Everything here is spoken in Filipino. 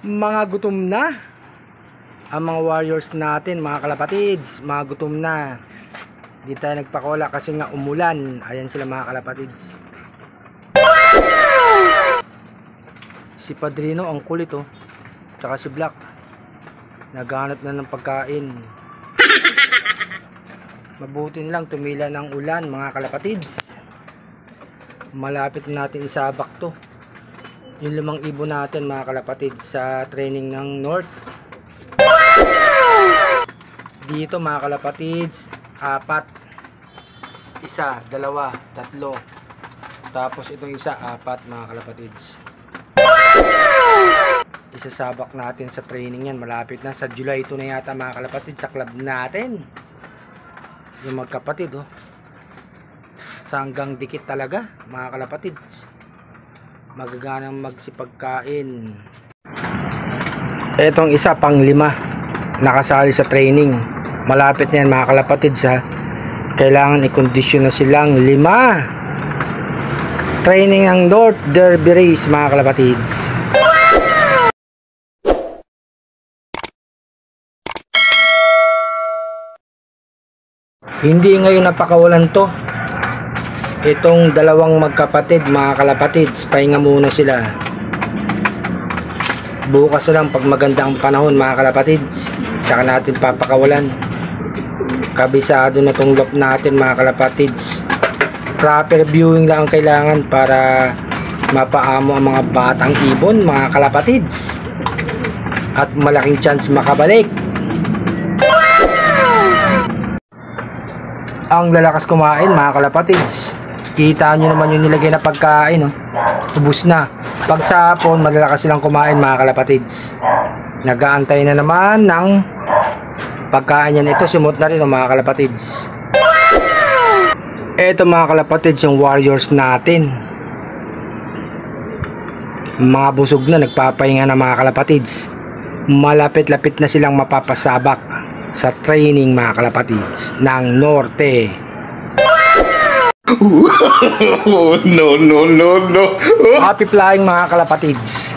Mga gutom na ang mga warriors natin, mga kalapatids. Mga gutom na. Di tayo nagpakola kasi nga umulan. Ayan sila mga kalapatids. Si Padrino ang kulit oh. Tsaka si Black naghahanap na ng pagkain. Mabuti nilang tumila ng ulan mga kalapatids. Malapit natin isabak to. Yung 5,000 natin mga kalapatids sa training ng North. Dito mga kalapatids, 4. 1, 2, 3. Tapos itong isa, 4 mga kalapatids. Isasabak natin sa training yan. Malapit na sa July 2 na yata mga kalapatids sa club natin. Yung magkapatid oh. Sanggang dikit talaga mga kalapatids. Magaganang magsipagkain. Etong isa pang 5 nakasali sa training. Malapit na yan mga kalapatids ha. Kailangan i-condition na silang 5. Training ng North Derby Race mga kalapatids. Hindi ngayon napakawalan to. Itong dalawang magkapatid mga kalapatids, pahinga muna sila. Bukas na lang pag magandang panahon mga kalapatids, tsaka natin papakawalan. Kabisado na tong loop natin mga kalapatids. Proper viewing lang ang kailangan para mapaamo ang mga batang ibon mga kalapatids. At malaking chance makabalik. Ang lalakas kumain mga kalapatids. Kita nyo naman yung nilagay na pagkain oh. Ubus na. Pag sa hapon malalakas silang kumain mga kalapatids. Nag-aantay na naman ng pagkain yan. Ito simot na rin oh, mga kalapatids. Ito mga kalapatids yung warriors natin. Mga busog na, nagpapahinga na mga kalapatids. Malapit-lapit na silang mapapasabak sa training mga kalapatids ng Norte. No. Happy flying mga kalapatids.